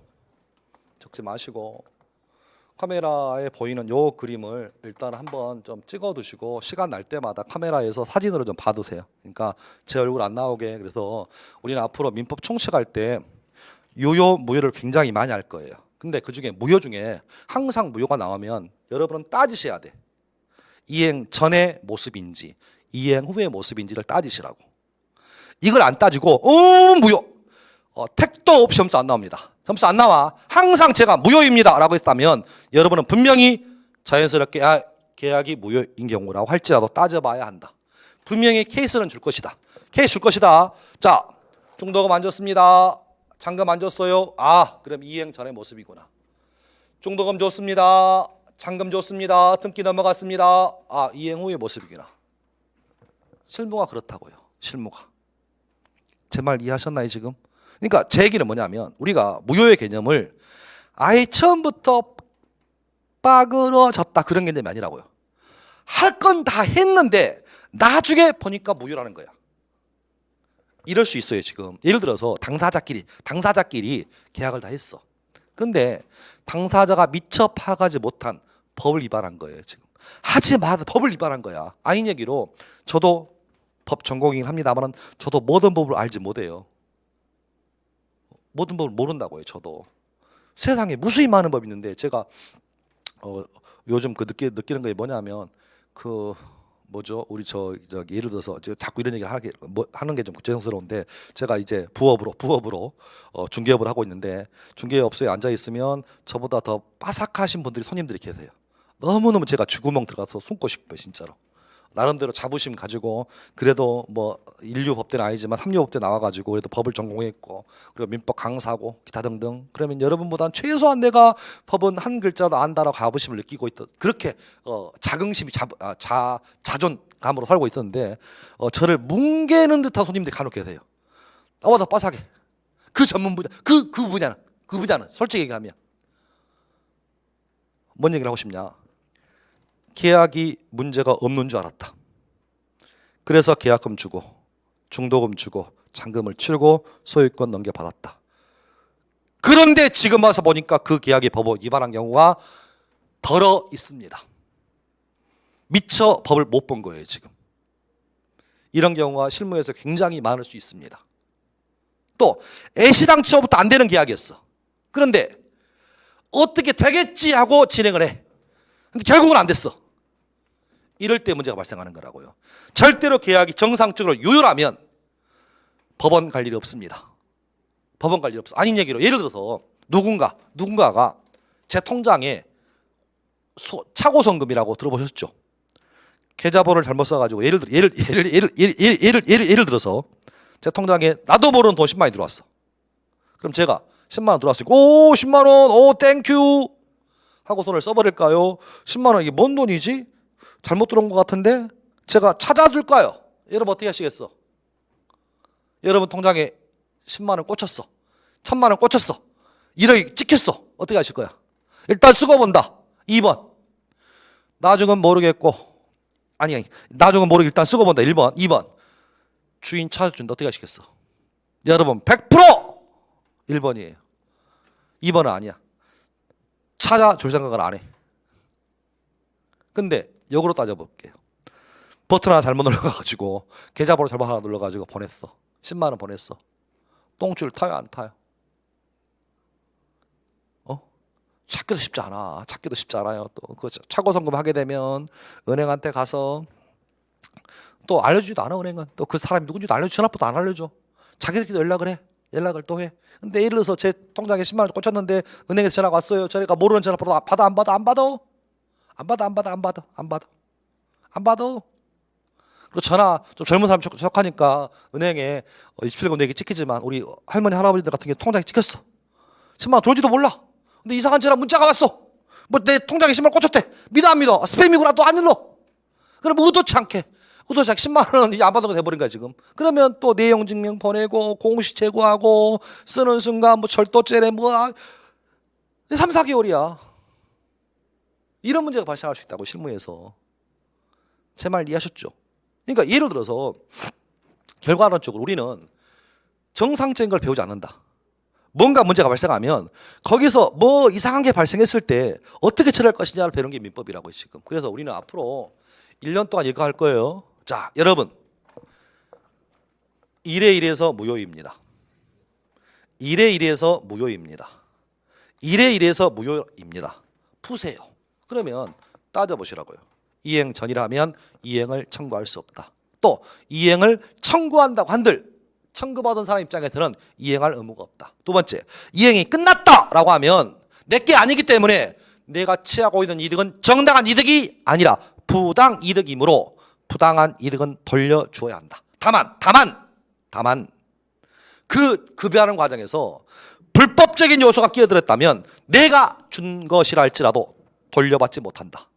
카메라에 보이는 요 그림을 일단 한번 좀 찍어두시고 시간 날 때마다 카메라에서 사진으로 좀 봐두세요. 그러니까 제 얼굴 안 나오게. 그래서 우리는 앞으로 민법 총칙할 때 유효 무효를 굉장히 많이 할 거예요. 근데 그 중에 무효 중에 항상 무효가 나오면 여러분은 따지셔야 돼. 이행 전의 모습인지 이행 후의 모습인지를 따지시라고. 이걸 안 따지고 무효. 택도 없이 점수 안 나옵니다. 점수 안 나와. 항상 제가 무효입니다 라고 했다면 여러분은 분명히 자연스럽게 계약이 무효인 경우라고 할지라도 따져봐야 한다. 분명히 케이스는 줄 것이다. 자, 중도금 안 줬습니다. 잔금 안 줬어요. 그럼 이행 전의 모습이구나. 중도금 줬습니다. 잔금 줬습니다. 등기 넘어갔습니다. 이행 후의 모습이구나. 실무가 그렇다고요. 제 말 이해하셨나요 지금? 그러니까 제 얘기는 뭐냐면 우리가 무효의 개념을 아예 처음부터 빠그러졌다 그런 개념이 아니라고요. 할 건 다 했는데 나중에 보니까 무효라는 거야. 이럴 수 있어요 지금. 예를 들어서 당사자끼리 계약을 다 했어. 그런데 당사자가 미처 파악하지 못한 법을 위반한 거예요 지금. 하지 마. 법을 위반한 거야. 아닌 얘기로 저도 법 전공이긴 합니다만 저도 모든 법을 알지 못해요. 모든 법을 모른다고요. 저도 세상에 무수히 많은 법이 있는데 제가 요즘 그 느끼는 게 뭐냐면 우리 예를 들어서 자꾸 이런 얘기를 하는 게 좀 죄송스러운데 제가 이제 부업으로 중개업을 하고 있는데 중개업소에 앉아 있으면 저보다 더 빠삭하신 분들이 손님들이 계세요. 너무너무 제가 쥐구멍 들어가서 숨고 싶어요 진짜로. 나름대로 자부심 가지고 그래도 뭐 인류법대는 아니지만 삼류법대 나와가지고 그래도 법을 전공했고 그리고 민법 강사고 기타 등등. 그러면 여러분보다는 최소한 내가 법은 한 글자도 안다라고 자부심을 느끼고 있던 그렇게 자긍심이 자존감으로 살고 있었는데 저를 뭉개는 듯한 손님들이 간혹 계세요. 나보다 빠삭해. 그 전문 분야 그 분야는 솔직히 얘기하면 뭔 얘기를 하고 싶냐? 계약이 문제가 없는 줄 알았다. 그래서 계약금 주고 중도금 주고 잔금을 치르고 소유권 넘겨받았다. 그런데 지금 와서 보니까 그 계약이 법을 위반한 경우가 덜어 있습니다. 미처 법을 못 본 거예요 지금. 이런 경우가 실무에서 굉장히 많을 수 있습니다. 또 애시당초부터 안 되는 계약이었어. 그런데 어떻게 되겠지 하고 진행을 해. 근데 결국은 안 됐어. 이럴 때 문제가 발생하는 거라고요. 절대로 계약이 정상적으로 유효라면 법원 갈 일이 없습니다. 법원 갈 일이 없어. 아닌 얘기로 예를 들어서 누군가가 제 통장에 차고성금이라고 들어보셨죠? 계좌번호를 잘못 써가지고 예를 들어서 제 통장에 나도 모르는 돈 10만 원이 들어왔어. 그럼 제가 10만 원 들어왔으니까 오 10만 원, 오 땡큐 하고 돈을 써버릴까요? 10만 원 이게 뭔 돈이지? 잘못 들어온 것 같은데 제가 찾아줄까요? 여러분 어떻게 하시겠어? 여러분 통장에 10만 원 꽂혔어. 1000만 원 꽂혔어. 1억이 찍혔어. 어떻게 하실 거야? 일단 쓰고 본다. 2번. 나중은 모르겠고 아니 나중은 모르겠고 일단 쓰고 본다. 1번. 2번. 주인 찾아준다. 어떻게 하시겠어? 여러분 100% 1번이에요. 2번은 아니야. 찾아줄 생각을 안 해. 근데 역으로 따져볼게요. 버튼 하나 잘못 눌러가지고 계좌번호 잘못 하나 눌러가지고 보냈어. 10만 원 보냈어. 똥줄 타요 안 타요? 찾기도 쉽지 않아. 찾기도 쉽지 않아요. 또 그 차고성금 하게 되면 은행한테 가서 또 알려주지도 않아. 은행은 또 그 사람이 누군지도 알려주지 전화번호도 안 알려줘. 자기들끼리 연락을 해. 연락을 또 해. 근데 예를 들어서 제 통장에 10만 원 꽂혔는데 은행에서 전화가 왔어요. 저희가 모르는 전화번호 받아 안 받아? 안 받아. 안 받아 안 받아 안 받아 안 받아 안 받아. 그리고 전화 좀 젊은 사람 척하니까 은행에 27금 내기 찍히지만 우리 할머니 할아버지들 같은 경우 통장에 찍혔어. 10만 원 들어올지도 몰라. 근데 이상한 전화 문자가 왔어. 뭐 내 통장에 10만 원 꽂혔대. 믿어 안 믿어? 스팸이구나. 또 안 눌러. 그럼 의도치 않게 10만 원 이제 안 받은 거 돼버린 거야 지금. 그러면 또 내용 증명 보내고 공시 제고하고 쓰는 순간 뭐 절도죄래 뭐 3, 4개월이야. 이런 문제가 발생할 수 있다고 실무에서. 제 말 이해하셨죠? 그러니까 예를 들어서 결과론적으로 우리는 정상적인 걸 배우지 않는다. 뭔가 문제가 발생하면 거기서 뭐 이상한 게 발생했을 때 어떻게 처리할 것이냐를 배우는 게 민법이라고요 지금. 그래서 우리는 앞으로 1년 동안 이거 할 거예요. 자 여러분 1에 1에서 무효입니다. 1에 1에서 무효입니다. 1에 1에서 무효입니다. 푸세요. 그러면 따져보시라고요. 이행 전이라면 이행을 청구할 수 없다. 또 이행을 청구한다고 한들 청구받은 사람 입장에서는 이행할 의무가 없다. 두 번째, 이행이 끝났다라고 하면 내게 아니기 때문에 내가 취하고 있는 이득은 정당한 이득이 아니라 부당 이득이므로 부당한 이득은 돌려주어야 한다. 다만 그 급여하는 과정에서 불법적인 요소가 끼어들었다면 내가 준 것이라 할지라도 돌려받지 못한다.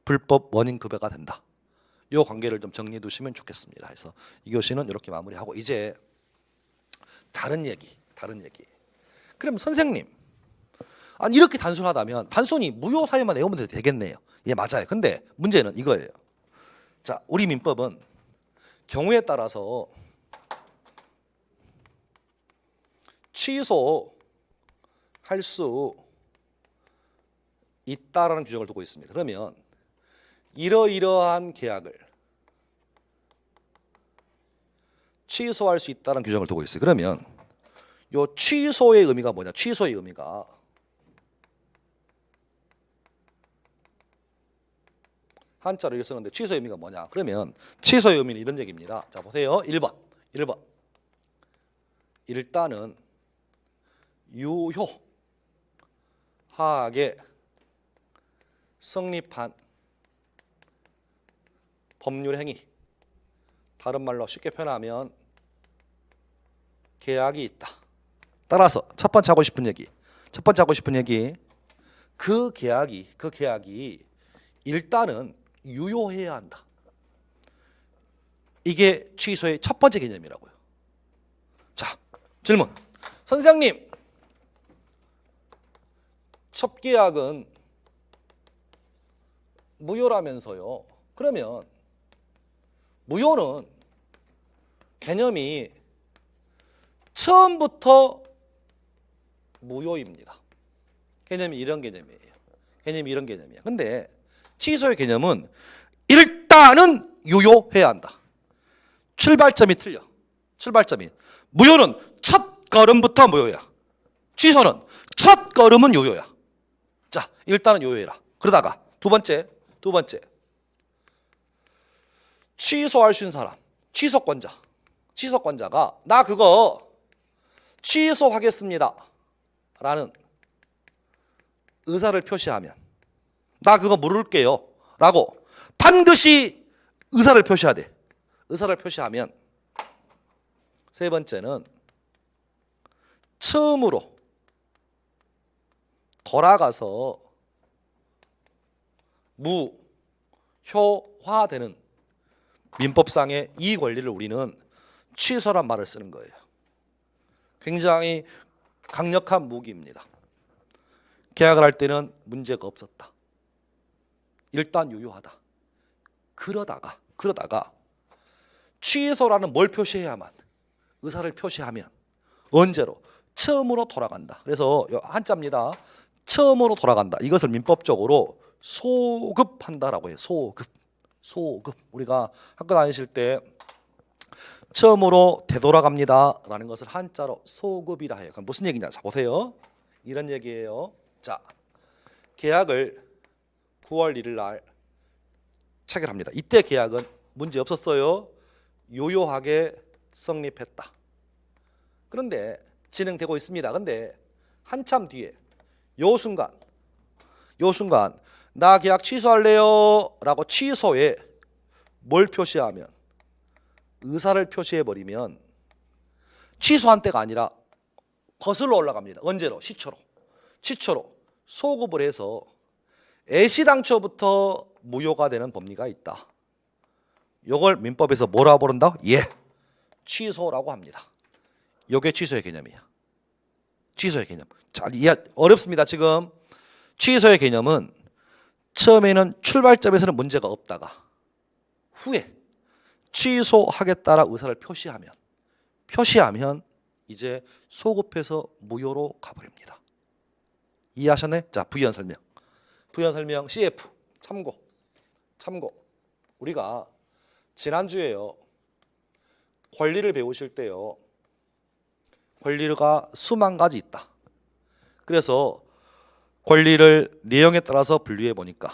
불법 원인 급여가 된다. 이 관계를 좀 정리해 두시면 좋겠습니다. 그래서 이 교시는 이렇게 마무리하고 이제 다른 얘기. 그럼 선생님, 아니 이렇게 단순하다면 단순히 무효 사유만 외우면 되겠네요. 예, 맞아요. 근데 문제는 이거예요. 자, 우리 민법은 경우에 따라서 취소할 수 있다라는 규정을 두고 있습니다. 그러면 이러이러한 계약을 취소할 수 있다는 규정을 두고 있어요. 그러면 요 취소의 의미가 뭐냐? 취소의 의미가 한자로 이렇게 쓰는데 취소의 의미가 뭐냐? 그러면 취소의 의미는 이런 얘기입니다. 자 보세요. 1번. 일단은 유효하게 성립한 법률 행위, 다른 말로 쉽게 표현하면 계약이 있다. 따라서 첫 번째 하고 싶은 얘기, 그 계약이 일단은 유효해야 한다. 이게 취소의 첫 번째 개념이라고요. 자, 질문. 선생님, 첫 계약은 무효라면서요. 그러면 무효는 개념이 처음부터 무효입니다. 개념이 이런 개념이에요. 개념이 이런 개념이에요. 근데 취소의 개념은 일단은 유효해야 한다. 출발점이 틀려. 출발점이. 무효는 첫 걸음부터 무효야. 취소는 첫 걸음은 유효야. 자, 일단은 유효해라. 그러다가 두 번째. 취소할 수 있는 사람. 취소권자가 나 그거 취소하겠습니다 라는 의사를 표시하면, 나 그거 물을게요 라고 반드시 의사를 표시해야 돼. 의사를 표시하면, 세 번째는 처음으로 돌아가서 무효화되는 민법상의 이 권리를 우리는 취소란 말을 쓰는 거예요. 굉장히 강력한 무기입니다. 계약을 할 때는 문제가 없었다. 일단 유효하다. 그러다가 취소라는 뭘 표시해야만, 의사를 표시하면 언제로? 처음으로 돌아간다. 그래서 한자입니다. 처음으로 돌아간다. 이것을 민법적으로 소급한다라고 해요. 소급. 우리가 학교 다니실 때 처음으로 되돌아갑니다 라는 것을 한자로 소급이라 해요. 그럼 무슨 얘기냐? 자, 보세요. 이런 얘기예요. 자, 계약을 9월 1일 날 체결합니다. 이때 계약은 문제 없었어요. 유효하게 성립했다. 그런데 진행되고 있습니다. 근데 한참 뒤에 요 순간 나 계약 취소할래요 라고 취소에 뭘 표시하면, 의사를 표시해버리면 취소한 때가 아니라 거슬러 올라갑니다. 언제로? 시초로 소급을 해서 애시당초부터 무효가 되는 법리가 있다. 이걸 민법에서 뭐라고 부른다? 취소라고 합니다. 이게 취소의 개념이야. 취소의 개념. 잘 이해, 어렵습니다. 지금 취소의 개념은 처음에는 출발점에서는 문제가 없다가 후에 취소하겠다라 의사를 표시하면 이제 소급해서 무효로 가버립니다. 이해하셨네? 자, 부연 설명 CF 참고. 우리가 지난주에요, 권리를 배우실 때요, 권리가 수만 가지 있다. 그래서 권리를 내용에 따라서 분류해 보니까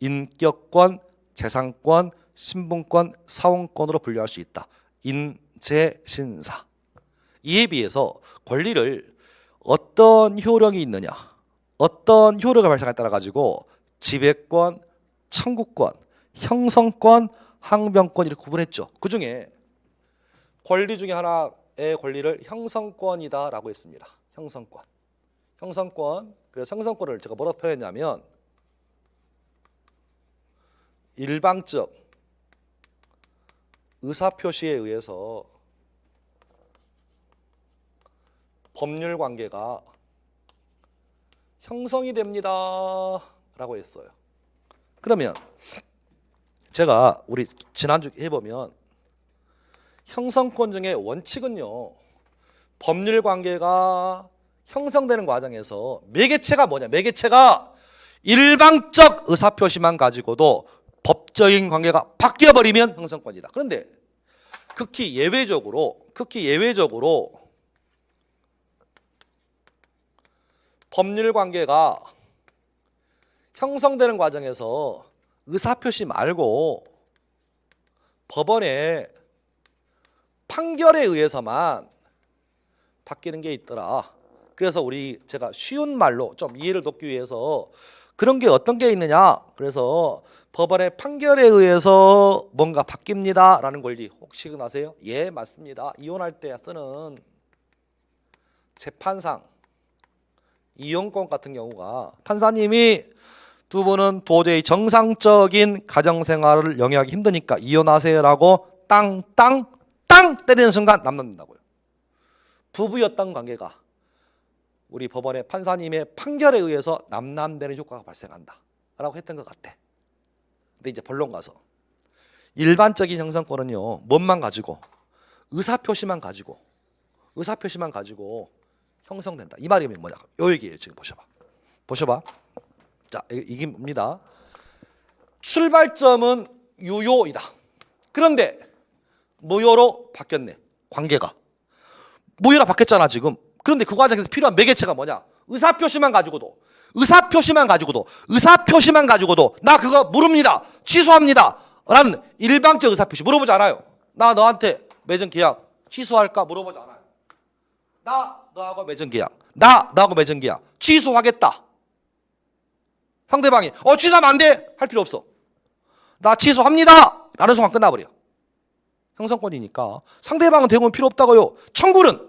인격권, 재산권, 신분권, 사원권으로 분류할 수 있다. 인재신사. 이에 비해서 권리를 어떤 효력이 있느냐, 어떤 효력을 발생에 따라 가지고 지배권, 청구권, 형성권, 항변권 이렇게 구분했죠. 그 중에 권리 중에 하나의 권리를 형성권이다라고 했습니다. 형성권. 그래서 형성권을 제가 뭐라고 표현했냐면, 일방적 의사표시에 의해서 법률 관계가 형성이 됩니다 라고 했어요. 그러면 제가 우리 지난주 해보면 형성권 중에 원칙은요, 법률 관계가 형성되는 과정에서 매개체가 뭐냐? 매개체가 일방적 의사표시만 가지고도 법적인 관계가 바뀌어버리면 형성권이다. 그런데 극히 예외적으로 법률 관계가 형성되는 과정에서 의사표시 말고 법원의 판결에 의해서만 바뀌는 게 있더라. 그래서 제가 쉬운 말로 좀 이해를 돕기 위해서 그런 게 어떤 게 있느냐, 그래서 법원의 판결에 의해서 뭔가 바뀝니다 라는 권리 혹시 아세요? 예, 맞습니다. 이혼할 때 쓰는 재판상 이혼권 같은 경우가 판사님이 두 분은 도저히 정상적인 가정생활을 영위하기 힘드니까 이혼하세요라고 땅 때리는 순간 남는다고요. 부부였던 관계가 우리 법원의 판사님의 판결에 의해서 남남되는 효과가 발생한다 라고 했던 것 같아. 근데 이제 본론 가서 일반적인 형성권은요, 뭔만 가지고 의사표시만 가지고 형성된다. 이 말이 뭐냐? 요 얘기예요. 지금 보셔봐. 자, 이게 뭡니다. 출발점은 유효이다. 그런데 무효로 바뀌었네. 관계가 무효로 바뀌었잖아 지금. 그런데 그 과정에서 필요한 매개체가 뭐냐? 의사표시만 가지고도 나 그거 모릅니다. 취소합니다. 라는 일방적 의사표시 물어보지 않아요. 나 너한테 맺은 계약 취소할까 물어보지 않아요. 나 너하고 맺은 계약 취소하겠다. 상대방이 취소하면 안 돼 할 필요 없어. 나 취소합니다 라는 순간 끝나버려. 형성권이니까 상대방은 대응은 필요 없다고요. 청구는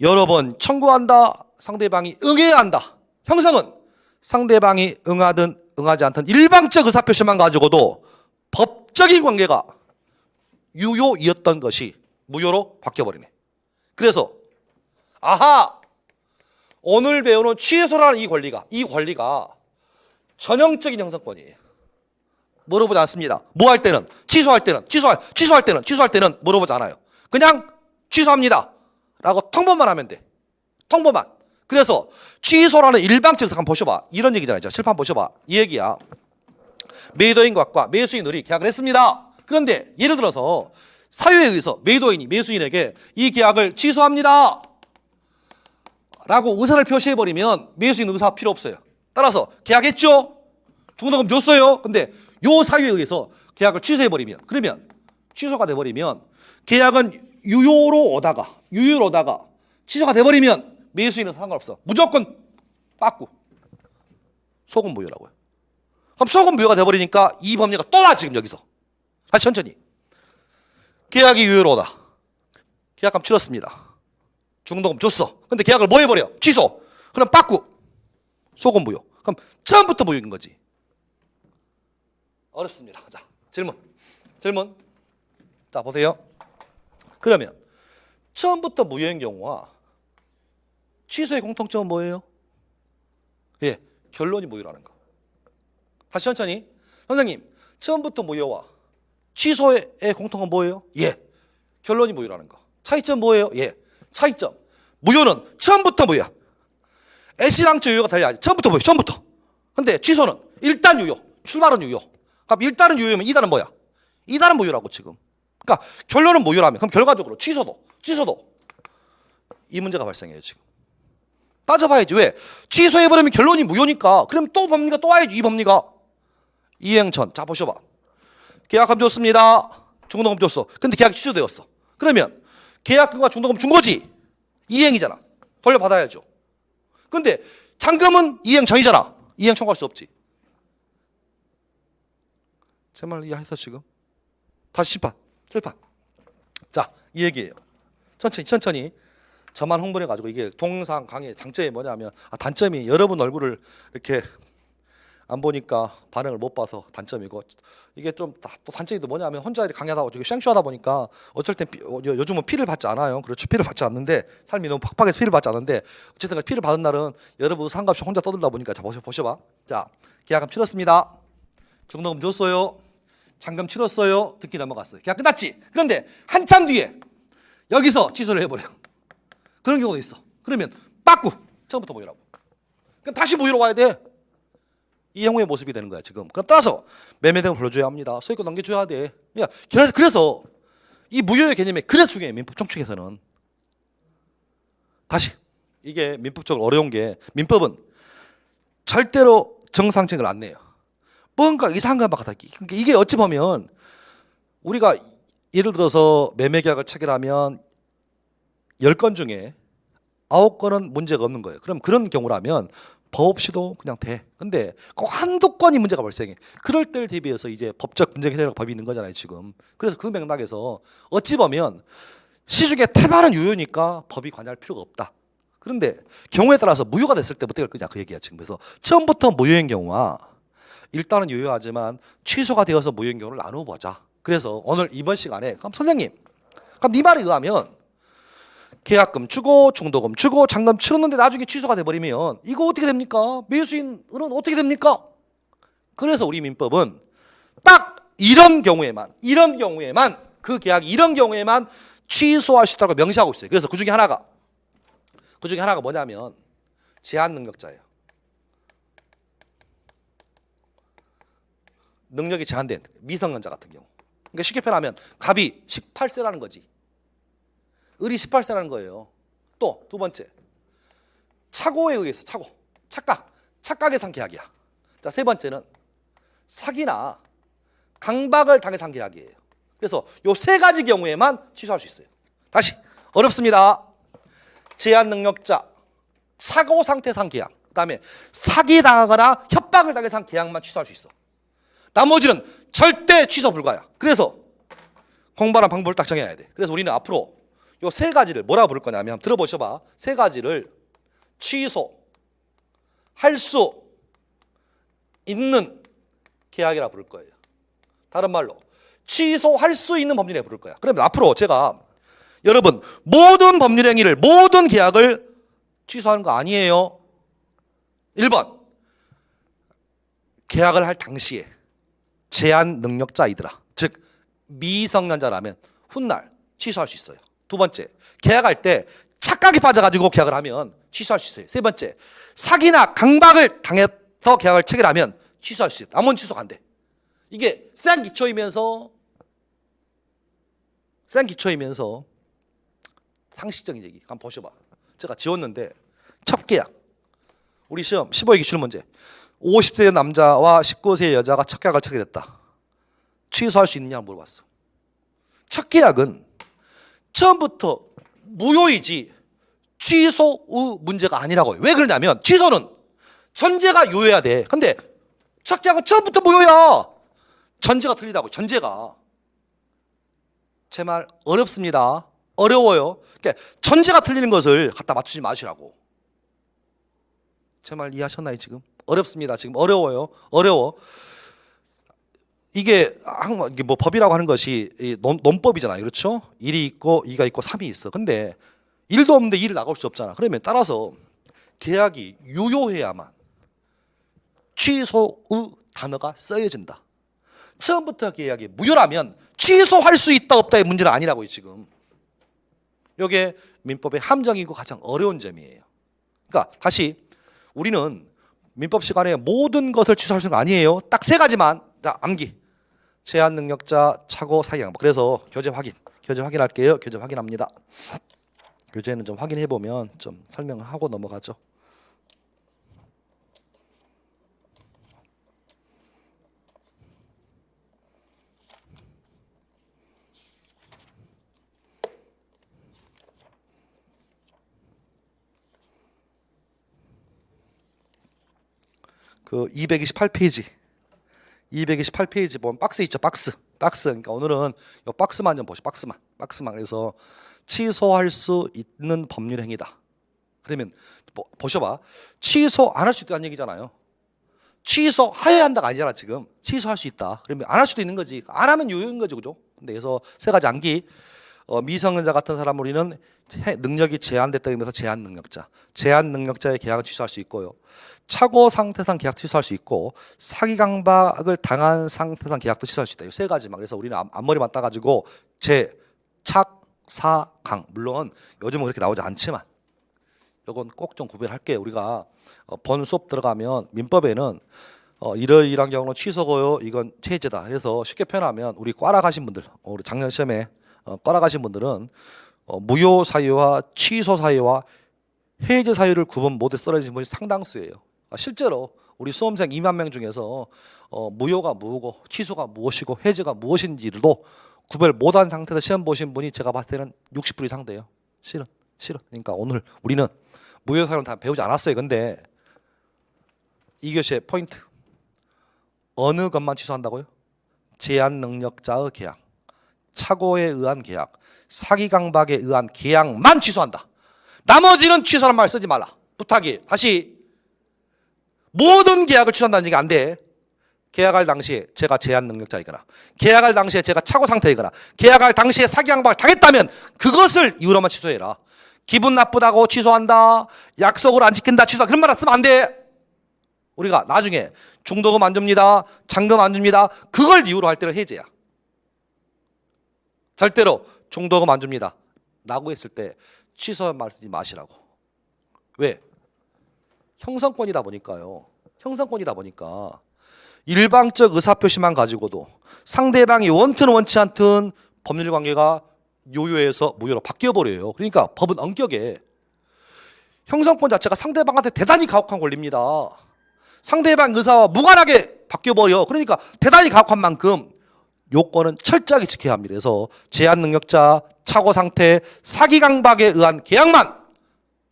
여러 번 청구한다. 상대방이 응해야 한다. 형성은 상대방이 응하든 응하지 않든 일방적 의사표시만 가지고도 법적인 관계가 유효이었던 것이 무효로 바뀌어버리네. 그래서 오늘 배우는 취소라는 이 권리가 전형적인 형성권이에요. 물어보지 않습니다. 뭐 할 때는 취소할 때는 물어보지 않아요. 그냥 취소합니다 라고 통보만 하면 돼. 통보만. 그래서 취소라는 일방적 한번 보셔봐. 이런 얘기잖아요. 칠판 보셔봐. 이 얘기야. 매도인과 매수인들이 계약을 했습니다. 그런데 예를 들어서 사유에 의해서 매도인이 매수인에게 이 계약을 취소합니다 라고 의사를 표시해버리면 매수인 의사 필요 없어요. 따라서 계약했죠? 중도금 줬어요. 근데 요 사유에 의해서 계약을 취소해버리면, 그러면 취소가 돼버리면 계약은 유효로 오다가 취소가 돼버리면 매수인은 상관없어. 무조건 빠꾸. 소금 무효라고요. 그럼 소금 무효가 돼버리니까 이 법리가 또 와. 지금 여기서 다시 천천히. 계약이 유효로 오다. 계약금 치렀습니다. 중도금 줬어. 근데 계약을 뭐 해버려? 취소. 그럼 빠꾸. 소금 무효. 그럼 처음부터 무효인 거지. 어렵습니다. 자, 질문. 자, 보세요. 그러면 처음부터 무효인 경우와 취소의 공통점은 뭐예요? 예, 결론이 무효라는 거. 다시 천천히. 선생님, 처음부터 무효와 취소의 공통은 뭐예요? 예, 결론이 무효라는 거. 차이점 뭐예요? 예, 차이점. 무효는 처음부터 무효야. 애시당초 유효가 달려야지. 처음부터 무효, 처음부터. 근데 취소는 일단 유효, 출발은 유효. 그럼 일단은 유효면 이단은 뭐야? 이단은 무효라고 지금. 그러니까 결론은 무효라면 그럼 결과적으로 취소도 이 문제가 발생해요 지금. 따져봐야지. 왜? 취소해버리면 결론이 무효니까. 그럼 또 법리가 또 와야지. 이 법리가. 이행전. 자, 보셔봐. 계약금 줬습니다. 중도금 줬어. 근데 계약이 취소되었어. 그러면 계약금과 중도금 준 거지. 이행이잖아. 돌려받아야죠. 근데 잔금은 이행 전이잖아. 이행 청구할 수 없지. 제 말 이해했어 지금? 다시 칠판. 자, 이 얘기예요. 천천히. 저만 흥분해가지고 이게 동상 강의 장점이 뭐냐면 단점이 여러분 얼굴을 이렇게 안 보니까 반응을 못 봐서 단점이고, 이게 좀 또 단점이 또 뭐냐면 혼자 이렇게 강의하다 보고 생쇼하다 보니까 어쩔 땐 요즘은 피를 받지 않아요. 그렇죠. 피를 받지 않는데 삶이 너무 팍팍해서 피를 받지 않는데 어쨌든 피를 받은 날은 여러분 상관없이 혼자 떠들다 보니까. 자, 보셔봐. 자, 계약금 치렀습니다. 중도금 줬어요. 잔금 치렀어요. 듣기 넘어갔어요. 계약 끝났지. 그런데 한참 뒤에 여기서 취소를 해버려. 그런 경우도 있어. 그러면 빠꾸 처음부터 무효라고. 그럼 다시 무효로 와야 돼. 이 형의 모습이 되는 거야 지금. 그럼 따라서 매매대금 불러줘야 합니다. 소유권 넘겨줘야 돼. 야, 그래서 이 무효의 개념이 그래서 중요해. 민법 총칙에서는. 다시 이게 민법적으로 어려운 게, 민법은 절대로 정상적을 안 내요. 뭔가 이상한 것만 갖다 끼. 그러니까 이게 어찌 보면 우리가 예를 들어서 매매계약을 체결하면 10건 중에 9건은 문제가 없는 거예요. 그럼 그런 경우라면 법 없이도 그냥 돼. 근데 꼭 한두 건이 문제가 발생해. 그럴 때를 대비해서 이제 법적 분쟁 해결 법이 있는 거잖아요 지금. 그래서 그 맥락에서 어찌 보면 시중에 태반은 유효니까 법이 관여할 필요가 없다. 그런데 경우에 따라서 무효가 됐을 때부터 그냥 그 얘기야 지금. 그래서 처음부터 무효인 경우와 일단은 유효하지만 취소가 되어서 무효인 경우를 나누어 보자. 그래서 오늘 이번 시간에 그럼 선생님, 그럼 네 말에 의하면 계약금 주고 중도금 주고 잔금 치렀는데 나중에 취소가 돼버리면 이거 어떻게 됩니까? 매수인은 어떻게 됩니까? 그래서 우리 민법은 딱 이런 경우에만 그 계약이 이런 경우에만 취소할 수 있다고 명시하고 있어요. 그래서 그 중에 하나가 뭐냐면 제한 능력자예요. 능력이 제한된 미성년자 같은 경우. 그러니까 쉽게 표현하면 갑이 18세라는 거지. 을이 18세라는 거예요. 또 두 번째, 착오에 의해서 착각에 산 계약이야. 자, 세 번째는 사기나 강박을 당해서 한 계약이에요. 그래서 요 세 가지 경우에만 취소할 수 있어요. 다시 어렵습니다. 제한 능력자, 착오 상태에서 한 계약, 그다음에 사기 당하거나 협박을 당해서 한 계약만 취소할 수 있어. 나머지는 절대 취소 불가야. 그래서 공부하는 방법을 딱 정해야 돼. 그래서 우리는 앞으로 요 세 가지를 뭐라 부를 거냐면 들어보셔봐. 세 가지를 취소할 수 있는 계약이라 부를 거예요. 다른 말로 취소할 수 있는 법률에 부를 거야. 그러면 앞으로 제가 여러분 모든 법률 행위를 모든 계약을 취소하는 거 아니에요. 1번 계약을 할 당시에 제한 능력자이더라. 즉 미성년자라면 훗날 취소할 수 있어요. 두 번째, 계약할 때 착각에 빠져가지고 계약을 하면 취소할 수 있어요. 세 번째, 사기나 강박을 당해서 계약을 체결하면 취소할 수 있어요. 나머지 취소가 안 돼. 이게 센 기초이면서 상식적인 얘기. 한번 보셔봐. 제가 지웠는데 첫 계약. 우리 시험 15회 기출 문제. 50세 남자와 19세 여자가 첫 계약을 체결했다. 취소할 수 있느냐 물어봤어. 첫 계약은 처음부터 무효이지 취소의 문제가 아니라고요. 왜 그러냐면 취소는 전제가 유효해야 돼. 근데 첫 계약은 처음부터 무효야. 전제가 틀리다고. 전제가. 제 말 어렵습니다. 어려워요. 그러니까 전제가 틀리는 것을 갖다 맞추지 마시라고. 제 말 이해하셨나요 지금? 어렵습니다. 지금 어려워요. 어려워. 이게 뭐 법이라고 하는 것이 논법이잖아요. 그렇죠? 1이 있고 2가 있고 3이 있어. 근데 1도 없는데 2를 나갈 수 없잖아. 그러면 따라서 계약이 유효해야만 취소의 단어가 써야진다. 처음부터 계약이 무효라면 취소할 수 있다 없다의 문제는 아니라고요. 지금 이게 민법의 함정이고 가장 어려운 점이에요. 그러니까 다시 우리는 민법 시간에 모든 것을 취소할 수 있는 거 아니에요. 딱 세 가지만. 자, 암기. 제한 능력자, 착오, 사기 강박. 그래서 교재 확인할게요. 교재 확인합니다. 교재는 좀 확인해 보면 좀 설명하고 넘어가죠. 그 228페이지 보면 박스 있죠. 박스. 그러니까 오늘은 이 박스만 좀 보시죠. 박스만. 그래서 취소할 수 있는 법률 행위다. 그러면 보셔봐. 취소 안 할 수 있다는 얘기잖아요. 취소해야 한다가 아니잖아 지금. 취소할 수 있다. 그러면 안 할 수도 있는 거지. 안 하면 유효인 거죠, 그죠? 근데 그래서 세 가지 암기. 미성년자 같은 사람 우리는 능력이 제한됐다 면서 제한 능력자의 계약을 취소할 수 있고요. 착오 상태상 계약 취소할 수 있고 사기 강박을 당한 상태상 계약도 취소할 수 있다. 이 세 가지만. 그래서 우리는 앞머리만 따가지고 착, 사, 강. 물론 요즘은 그렇게 나오지 않지만 이건 꼭 좀 구별할게요. 우리가 본 수업 들어가면 민법에는 이러이러한 경우는 취소고요. 이건 해제다. 그래서 쉽게 표현하면 우리 과라 가신 분들, 우리 작년 시험에 과라 가신 분들은 무효 사유와 취소 사유와 해제 사유를 구분 못해 떨어진 분이 상당수예요. 실제로 우리 수험생 2만 명 중에서 무효가 뭐고 취소가 무엇이고 해제가 무엇인지도 구별 못한 상태에서 시험 보신 분이 제가 봤을 때는 60% 이상 돼요. 실은. 그러니까 오늘 우리는 무효 사유는 다 배우지 않았어요. 근데 이 교시의 포인트. 어느 것만 취소한다고요? 제한 능력자의 계약, 착오에 의한 계약, 사기 강박에 의한 계약만 취소한다. 나머지는 취소란 말 쓰지 말라. 부탁이. 다시 모든 계약을 취소한다는 얘기 안 돼. 계약할 당시에 제가 제한 능력자이거나 계약할 당시에 제가 착오 상태이거나 계약할 당시에 사기 강박을 당했다면 그것을 이유로만 취소해라. 기분 나쁘다고 취소한다, 약속을 안 지킨다, 취소, 그런 말 쓰면 안 돼. 우리가 나중에 중도금 안 줍니다, 잔금 안 줍니다, 그걸 이유로 할 때는 해제야. 절대로 중도금 안 줍니다 라고 했을 때 취소한 말 쓰지 마시라고. 왜? 형성권이다 보니까요. 형성권이다 보니까 일방적 의사표시만 가지고도 상대방이 원튼 원치 않든 법률 관계가 요요에서 무효로 바뀌어버려요. 그러니까 법은 엄격해. 형성권 자체가 상대방한테 대단히 가혹한 권리입니다. 상대방 의사와 무관하게 바뀌어버려. 그러니까 대단히 가혹한 만큼 요건은 철저하게 지켜야 합니다. 그래서 제한 능력자, 착오 상태, 사기 강박에 의한 계약만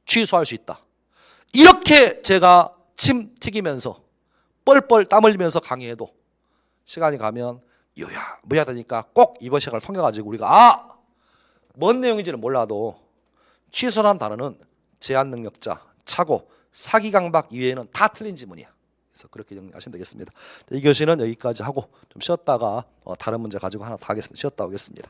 취소할 수 있다. 이렇게 제가 침 튀기면서 뻘뻘 땀 흘리면서 강의해도 시간이 가면 이야 뭐야 되니까 꼭 이번 시간을 통해 가지고 우리가 뭔 내용인지는 몰라도 취소란 단어는 제한 능력자, 착오, 사기 강박 이외에는 다 틀린 지문이야. 그래서 그렇게 정리하시면 되겠습니다. 이 교시는 여기까지 하고 좀 쉬었다가 다른 문제 가지고 하나 더 하겠습니다. 쉬었다 오겠습니다.